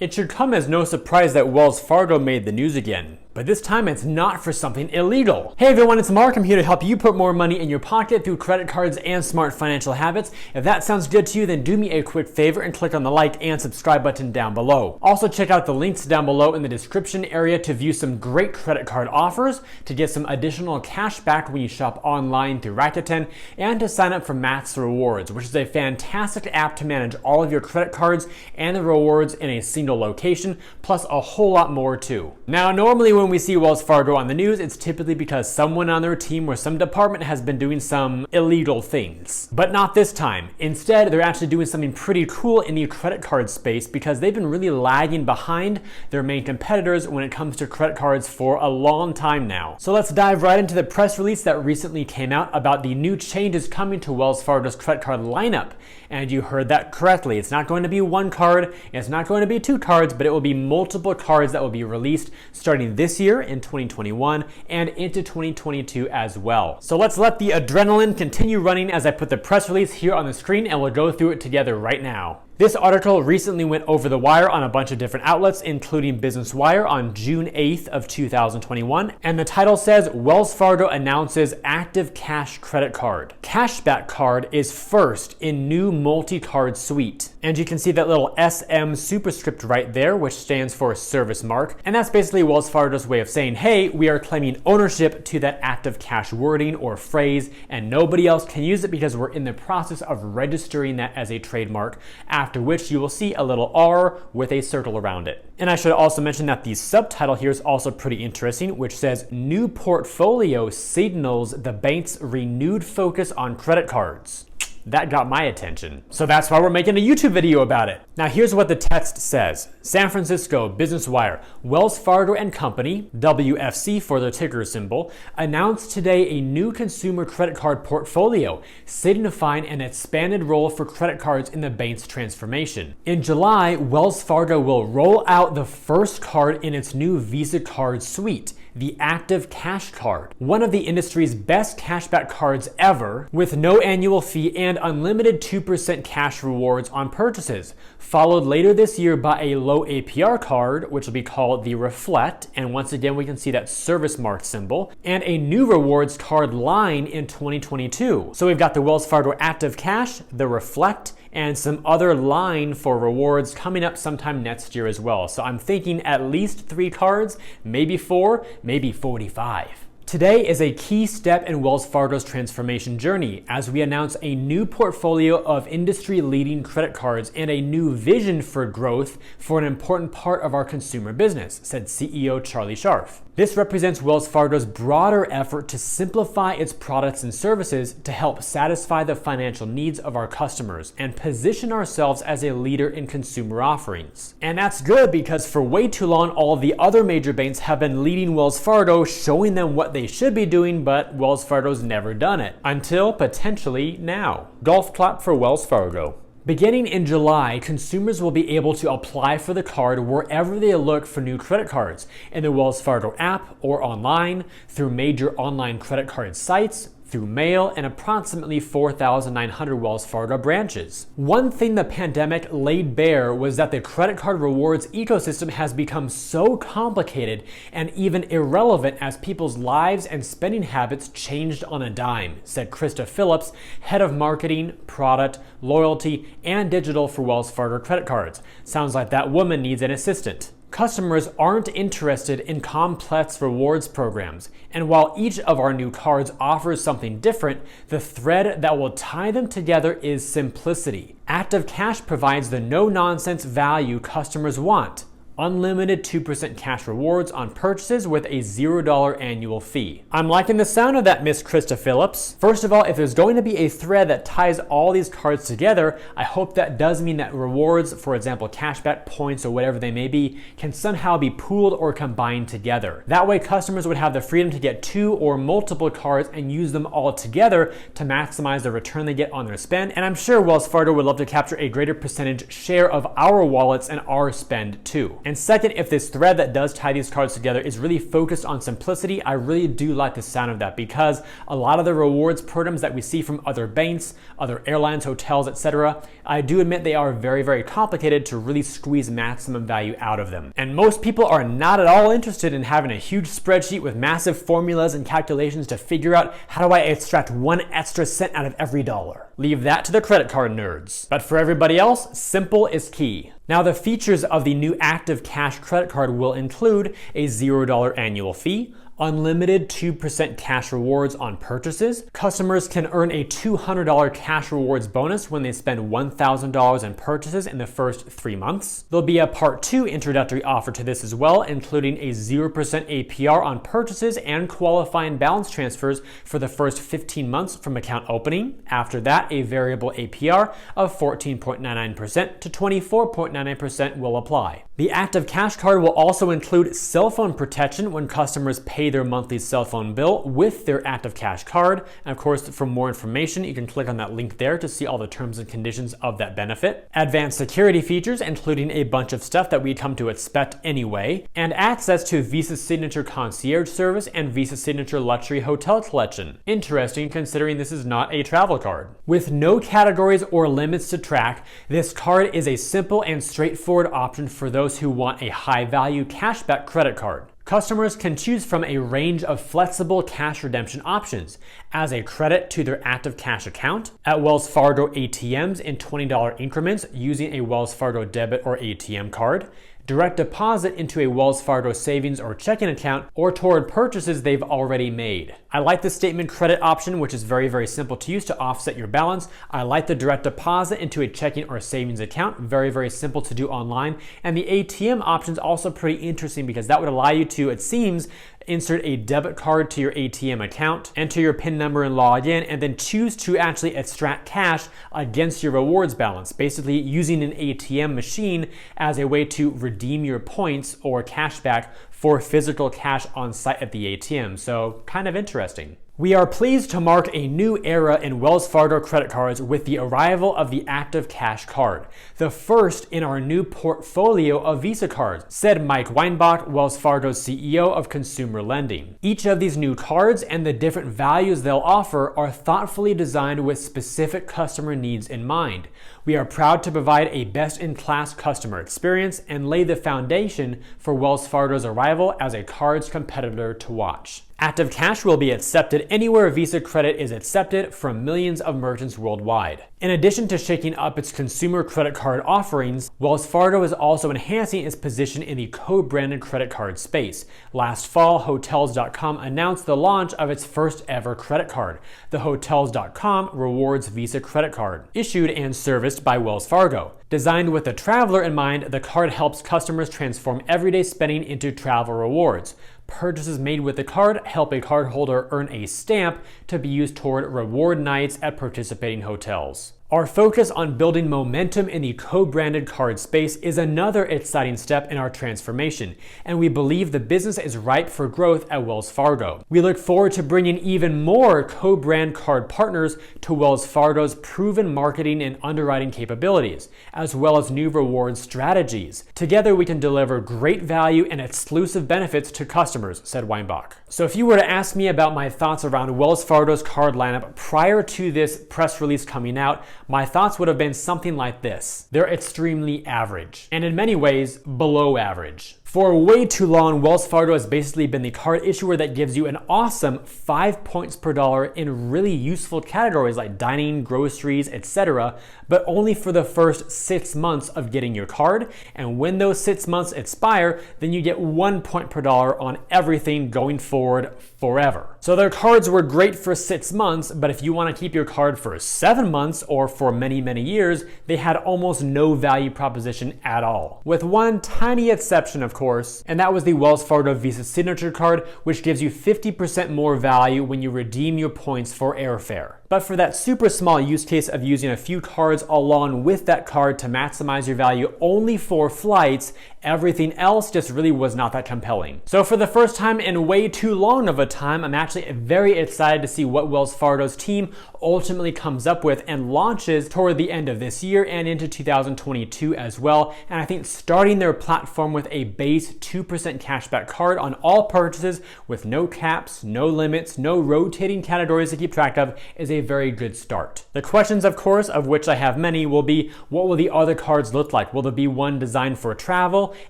It should come as no surprise that Wells Fargo made the news again. But this time it's not for something illegal. Hey everyone, it's Mark. I'm here to help you put more money in your pocket through credit cards and smart financial habits. If that sounds good to you, then do me a quick favor and click on the like and subscribe button down below. Also check out the links down below in the description area to view some great credit card offers, to get some additional cash back when you shop online through Rakuten, and to sign up for MAXREWARDS, which is a fantastic app to manage all of your credit cards and the rewards in a single location, plus a whole lot more too. Now normally when we see Wells Fargo on the news, it's typically because someone on their team or some department has been doing some illegal things. But not this time. Instead, they're actually doing something pretty cool in the credit card space because they've been really lagging behind their main competitors when it comes to credit cards for a long time now. So let's dive right into the press release that recently came out about the new changes coming to Wells Fargo's credit card lineup. And you heard that correctly. It's not going to be one card, it's not going to be two cards, but it will be multiple cards that will be released starting this year in 2021 and into 2022 as well. So let's let the adrenaline continue running as I put the press release here on the screen, and we'll go through it together right now. This article recently went over the wire on a bunch of different outlets, including Business Wire on June 8th of 2021. And the title says, Wells Fargo announces active cash credit card. Cashback card is first in new multi-card suite. And you can see that little SM superscript right there, which stands for service mark. And that's basically Wells Fargo's way of saying, hey, we are claiming ownership to that active cash wording or phrase, and nobody else can use it because we're in the process of registering that as a trademark, after which you will see a little R with a circle around it. And I should also mention that the subtitle here is also pretty interesting, which says, new portfolio signals the bank's renewed focus on credit cards. That got my attention. So that's why we're making a YouTube video about it. Now here's what the text says. San Francisco Business Wire, Wells Fargo and Company, WFC for their ticker symbol, announced today a new consumer credit card portfolio, signifying an expanded role for credit cards in the bank's transformation. In July, Wells Fargo will roll out the first card in its new Visa card suite, the Active Cash Card, one of the industry's best cashback cards ever, with no annual fee and unlimited 2% cash rewards on purchases, followed later this year by a low APR card, which will be called the Reflect, and once again we can see that service mark symbol, and a new rewards card line in 2022. So we've got the Wells Fargo Active Cash, the Reflect, and some other line for rewards coming up sometime next year as well. So I'm thinking at least 3 cards, maybe 4, maybe 45. Today is a key step in Wells Fargo's transformation journey as we announce a new portfolio of industry-leading credit cards and a new vision for growth for an important part of our consumer business, said CEO Charlie Scharf. This represents Wells Fargo's broader effort to simplify its products and services to help satisfy the financial needs of our customers and position ourselves as a leader in consumer offerings. And that's good because for way too long, all of the other major banks have been leading Wells Fargo, showing them what they should be doing, but Wells Fargo's never done it. Until potentially now. Golf clap for Wells Fargo. Beginning in July, consumers will be able to apply for the card wherever they look for new credit cards, in the Wells Fargo app or online, through major online credit card sites, through mail, and approximately 4,900 Wells Fargo branches. One thing the pandemic laid bare was that the credit card rewards ecosystem has become so complicated and even irrelevant as people's lives and spending habits changed on a dime, said Krista Phillips, head of marketing, product, loyalty, and digital for Wells Fargo credit cards. Sounds like that woman needs an assistant. Customers aren't interested in complex rewards programs, and while each of our new cards offers something different, the thread that will tie them together is simplicity. Active Cash provides the no-nonsense value customers want. Unlimited 2% cash rewards on purchases with a $0 annual fee. I'm liking the sound of that, Miss Krista Phillips. First of all, if there's going to be a thread that ties all these cards together, I hope that does mean that rewards, for example, cashback points or whatever they may be, can somehow be pooled or combined together. That way, customers would have the freedom to get 2 or multiple cards and use them all together to maximize the return they get on their spend. And I'm sure Wells Fargo would love to capture a greater percentage share of our wallets and our spend too. And second, if this thread that does tie these cards together is really focused on simplicity, I really do like the sound of that, because a lot of the rewards programs that we see from other banks, other airlines, hotels, etc., I do admit they are very, very complicated to really squeeze maximum value out of them. And most people are not at all interested in having a huge spreadsheet with massive formulas and calculations to figure out how do I extract 1 extra cent out of every dollar. Leave that to the credit card nerds. But for everybody else, simple is key. Now, the features of the new Active Cash credit card will include a $0 annual fee, unlimited 2% cash rewards on purchases. Customers can earn a $200 cash rewards bonus when they spend $1,000 in purchases in the first 3 months. There'll be a Part 2 introductory offer to this as well, including a 0% APR on purchases and qualifying balance transfers for the first 15 months from account opening. After that, a variable APR of 14.99% to 24.99% will apply. The Active Cash card will also include cell phone protection when customers pay their monthly cell phone bill with their Active Cash card. And of course, for more information, you can click on that link there to see all the terms and conditions of that benefit. Advanced security features, including a bunch of stuff that we come to expect anyway, and access to Visa Signature Concierge Service and Visa Signature Luxury Hotel Collection. Interesting, considering this is not a travel card. With no categories or limits to track, this card is a simple and straightforward option for those who want a high-value cashback credit card. Customers can choose from a range of flexible cash redemption options as a credit to their Active Cash account, at Wells Fargo ATMs in $20 increments using a Wells Fargo debit or ATM card, direct deposit into a Wells Fargo savings or checking account, or toward purchases they've already made. I like the statement credit option, which is very, very simple to use to offset your balance. I like the direct deposit into a checking or savings account, very, very simple to do online. And the ATM option is also pretty interesting because that would allow you to, it seems, insert a debit card to your ATM account, enter your PIN number and log in, and then choose to actually extract cash against your rewards balance, basically using an ATM machine as a way to redeem your points or cash back for physical cash on site at the ATM. So kind of interesting. We are pleased to mark a new era in Wells Fargo credit cards with the arrival of the Active Cash card, the first in our new portfolio of Visa cards, said Mike Weinbach, Wells Fargo's CEO of consumer lending. Each of these new cards and the different values they'll offer are thoughtfully designed with specific customer needs in mind. We are proud to provide a best-in-class customer experience and lay the foundation for Wells Fargo's arrival as a cards competitor to watch. Active Cash will be accepted anywhere Visa credit is accepted from millions of merchants worldwide. In addition to shaking up its consumer credit card offerings, Wells Fargo is also enhancing its position in the co-branded credit card space. Last fall, Hotels.com announced the launch of its first ever credit card, the Hotels.com Rewards Visa credit card, issued and serviced by Wells Fargo. Designed with the traveler in mind, the card helps customers transform everyday spending into travel rewards. Purchases made with the card help a cardholder earn a stamp to be used toward reward nights at participating hotels. Our focus on building momentum in the co-branded card space is another exciting step in our transformation, and we believe the business is ripe for growth at Wells Fargo. We look forward to bringing even more co-brand card partners to Wells Fargo's proven marketing and underwriting capabilities, as well as new reward strategies. Together, we can deliver great value and exclusive benefits to customers, said Weinbach. So if you were to ask me about my thoughts around Wells Fargo's card lineup prior to this press release coming out, my thoughts would have been something like this. They're extremely average, and in many ways, below average. For way too long, Wells Fargo has basically been the card issuer that gives you an awesome 5 points per dollar in really useful categories like dining, groceries, etc., but only for the first 6 months of getting your card. And when those 6 months expire, then you get 1 point per dollar on everything going forward forever. So their cards were great for 6 months, but if you want to keep your card for 7 months or for many, many years, they had almost no value proposition at all. With one tiny exception, of course, and that was the Wells Fargo Visa Signature card, which gives you 50% more value when you redeem your points for airfare. But for that super small use case of using a few cards along with that card to maximize your value only for flights, everything else just really was not that compelling. So for the first time in way too long of a time, I'm actually very excited to see what Wells Fargo's team ultimately comes up with and launches toward the end of this year and into 2022 as well. And I think starting their platform with a base 2% cashback card on all purchases with no caps, no limits, no rotating categories to keep track of is a very good start. The questions, of course, of which I have many, will be what will the other cards look like? Will there be one designed for travel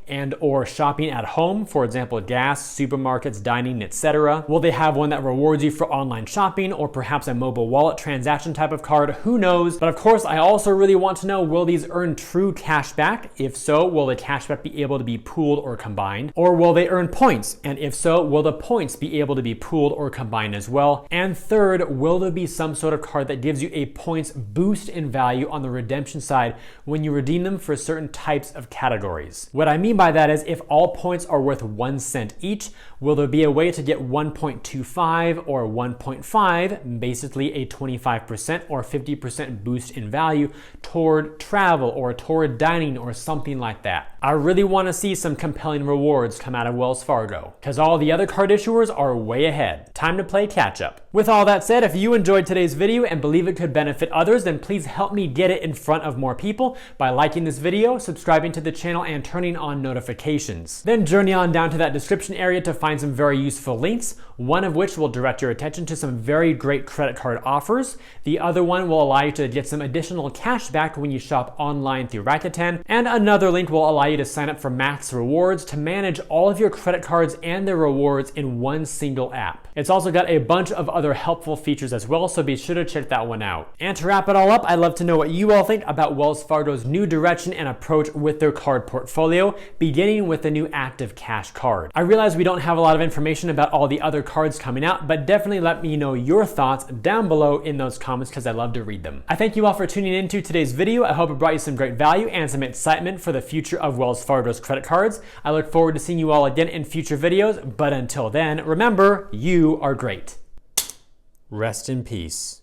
and or shopping at home, for example, gas, supermarkets, dining, etc.? Will they have one that rewards you for online shopping or perhaps a mobile wallet transaction type of card? Who knows? But of course, I also really want to know, will these earn true cash back? If so, will the cash back be able to be pooled or combined? Or will they earn points? And if so, will the points be able to be pooled or combined as well? And third, will there be some sort of card that gives you a points boost in value on the redemption side when you redeem them for certain types of categories? What I mean by that is if all points are worth 1 cent each, will there be a way to get 1.25 or 1.5, basically a 25% or 50% boost in value toward travel or toward dining or something like that? I really want to see some compelling rewards come out of Wells Fargo, because all the other card issuers are way ahead. Time to play catch up. With all that said, if you enjoyed today's video and believe it could benefit others, then please help me get it in front of more people by liking this video, subscribing to the channel, and turning on notifications. Then journey on down to that description area to find some very useful links, one of which will direct your attention to some very great credit card offers. The other one will allow you to get some additional cash back when you shop online through Rakuten, and another link will allow you to sign up for MAXREWARDS to manage all of your credit cards and their rewards in one single app. It's also got a bunch of other helpful features as well, so be sure to check that one out. And to wrap it all up, I'd love to know what you all think about Wells Fargo's new direction and approach with their card portfolio, beginning with the new Active Cash card. I realize we don't have a lot of information about all the other cards coming out, but definitely let me know your thoughts down below in those comments because I love to read them. I thank you all for tuning into today's video. I hope it brought you some great value and some excitement for the future of Wells Fargo's credit cards. I look forward to seeing you all again in future videos, but until then, remember, you are great. Rest in peace.